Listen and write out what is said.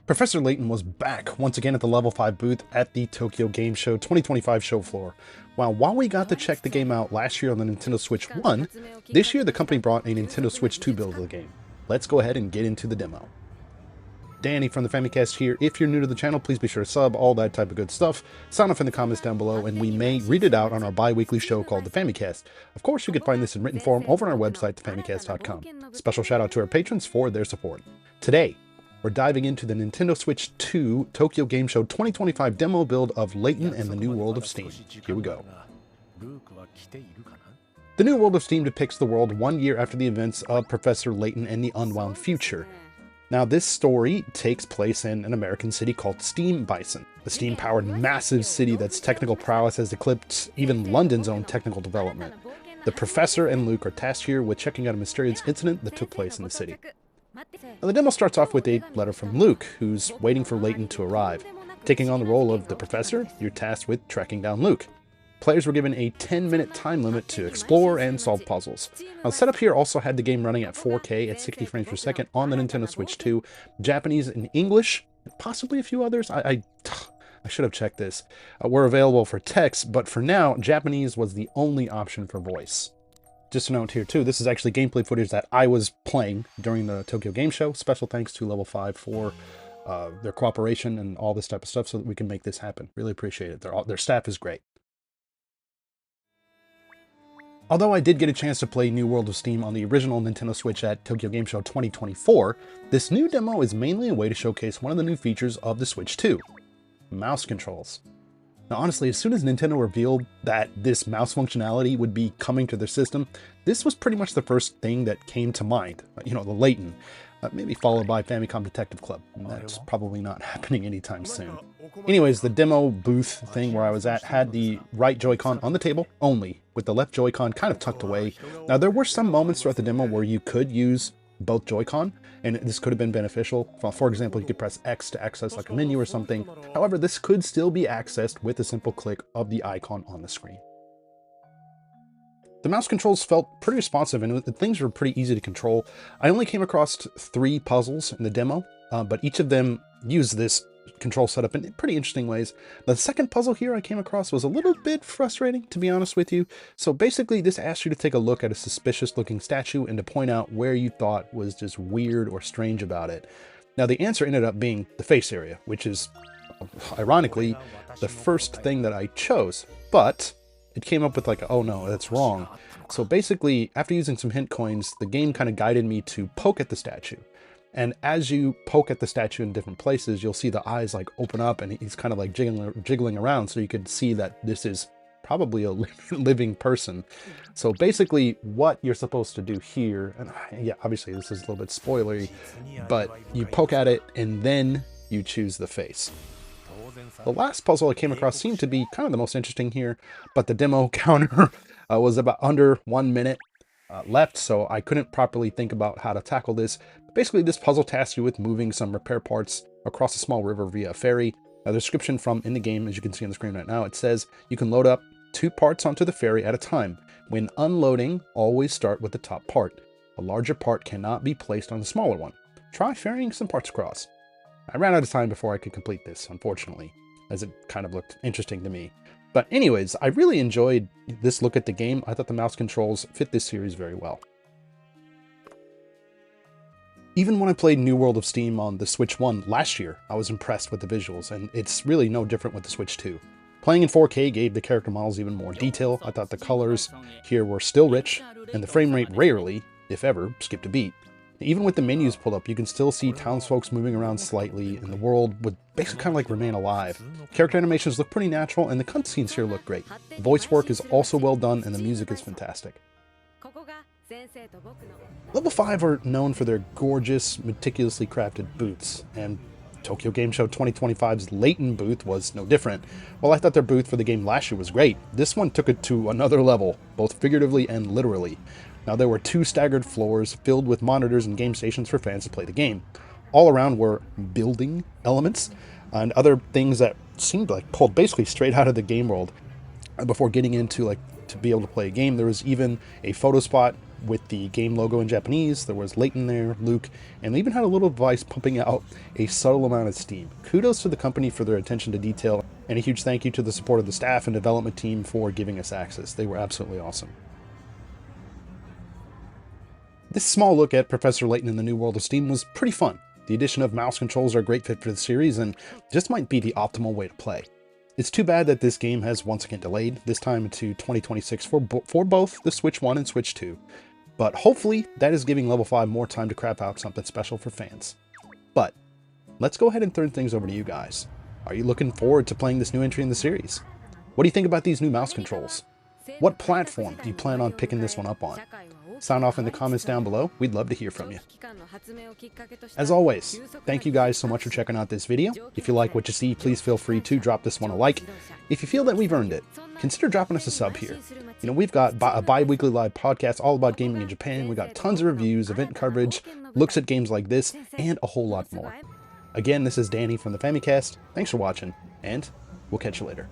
Professor Layton was back once again at the Level 5 booth at the Tokyo Game Show 2025 show floor. While we got to check the game out last year on the Nintendo Switch 1, this year the company brought a Nintendo Switch 2 build of the game. Let's go ahead and get into the demo. Danny from the Famicast here. If you're new to the channel, please be sure to sub, all that type of good stuff. Sign off in the comments down below, and we may read it out on our bi-weekly show called the Famicast. Of course, you can find this in written form over on our website, thefamicast.com. Special shout out to our patrons for their support. Today, we're diving into the Nintendo Switch 2 Tokyo Game Show 2025 demo build of Layton and the New World of Steam. Here we go. The New World of Steam depicts the world 1 year after the events of Professor Layton and the Unwound Future. Now, this story takes place in an American city called Steam Bison, a steam-powered massive city that's technical prowess has eclipsed even London's own technical development. The Professor and Luke are tasked here with checking out a mysterious incident that took place in the city. Now, the demo starts off with a letter from Luke, who's waiting for Layton to arrive. Taking on the role of the Professor, you're tasked with tracking down Luke. Players were given a 10-minute time limit to explore and solve puzzles. Now, the setup here also had the game running at 4K at 60 frames per second on the Nintendo Switch 2, Japanese and English, possibly a few others. I should have checked this. Were available for text, but for now, Japanese was the only option for voice. Just a note here too, this is actually gameplay footage that I was playing during the Tokyo Game Show. Special thanks to Level 5 for their cooperation and all this type of stuff so that we can make this happen. Really appreciate it. Their staff is great. Although I did get a chance to play New World of Steam on the original Nintendo Switch at Tokyo Game Show 2024, this new demo is mainly a way to showcase one of the new features of the Switch 2, mouse controls. Now honestly, as soon as Nintendo revealed that this mouse functionality would be coming to their system, this was pretty much the first thing that came to mind. You know, the Layton, maybe followed by Famicom Detective Club. And that's probably not happening anytime soon. Anyways, the demo booth thing where I was at had the right Joy-Con on the table only, with the left Joy-Con kind of tucked away. Now there were some moments throughout the demo where you could use both Joy-Con, and this could have been beneficial. For example, you could press X to access like a menu or something. However, this could still be accessed with a simple click of the icon on the screen. The mouse controls felt pretty responsive and things were pretty easy to control. I only came across 3 puzzles in the demo, but each of them used this control setup in pretty interesting ways. The second puzzle here I came across was a little bit frustrating, to be honest with you. So basically this asks you to take a look at a suspicious looking statue and to point out where you thought was just weird or strange about it. Now the answer ended up being the face area, which is ironically the first thing that I chose, but it came up with like, oh no, that's wrong. So basically, after using some hint coins, the game kind of guided me to poke at the statue. And as you poke at the statue in different places, you'll see the eyes like open up and he's kind of like jiggling around. So you could see that this is probably a living person. So basically what you're supposed to do here, and yeah, obviously this is a little bit spoilery, but you poke at it and then you choose the face. The last puzzle I came across seemed to be kind of the most interesting here, but the demo counter was about under 1 minute left, so I couldn't properly think about how to tackle this. Basically, this puzzle tasks you with moving some repair parts across a small river via a ferry. The description from in the game, as you can see on the screen right now, it says you can load up 2 parts onto the ferry at a time. When unloading, always start with the top part. A larger part cannot be placed on the smaller one. Try ferrying some parts across. I ran out of time before I could complete this, unfortunately, as it kind of looked interesting to me. But anyways, I really enjoyed this look at the game. I thought the mouse controls fit this series very well. Even when I played New World of Steam on the Switch 1 last year, I was impressed with the visuals, and it's really no different with the Switch 2. Playing in 4K gave the character models even more detail. I thought the colors here were still rich, and the frame rate rarely, if ever, skipped a beat. Even with the menus pulled up, you can still see townsfolk moving around slightly, and the world would basically kind of like remain alive. Character animations look pretty natural, and the cutscenes here look great. The voice work is also well done, and the music is fantastic. Level 5 are known for their gorgeous, meticulously crafted booths, and Tokyo Game Show 2025's Layton booth was no different. While I thought their booth for the game last year was great, this one took it to another level, both figuratively and literally. Now there were 2 staggered floors filled with monitors and game stations for fans to play the game. All around were building elements and other things that seemed like pulled basically straight out of the game world. Before getting into like to be able to play a game, there was even a photo spot with the game logo in Japanese. There was Layton there, Luke, and they even had a little device pumping out a subtle amount of steam. Kudos to the company for their attention to detail, and a huge thank you to the support of the staff and development team for giving us access. They were absolutely awesome. This small look at Professor Layton in the New World of Steam was pretty fun. The addition of mouse controls are a great fit for the series and just might be the optimal way to play. It's too bad that this game has once again delayed, this time to 2026 for both the Switch 1 and Switch 2. But hopefully that is giving Level 5 more time to crap out something special for fans. But let's go ahead and turn things over to you guys. Are you looking forward to playing this new entry in the series? What do you think about these new mouse controls? What platform do you plan on picking this one up on? Sound off in the comments down below. We'd love to hear from you. As always, thank you guys so much for checking out this video. If you like what you see, please feel free to drop this one a like. If you feel that we've earned it, consider dropping us a sub here. You know, we've got a bi-weekly live podcast all about gaming in Japan. We got tons of reviews, event coverage, looks at games like this, and a whole lot more. Again, this is Danny from the Famicast. Thanks for watching, and we'll catch you later.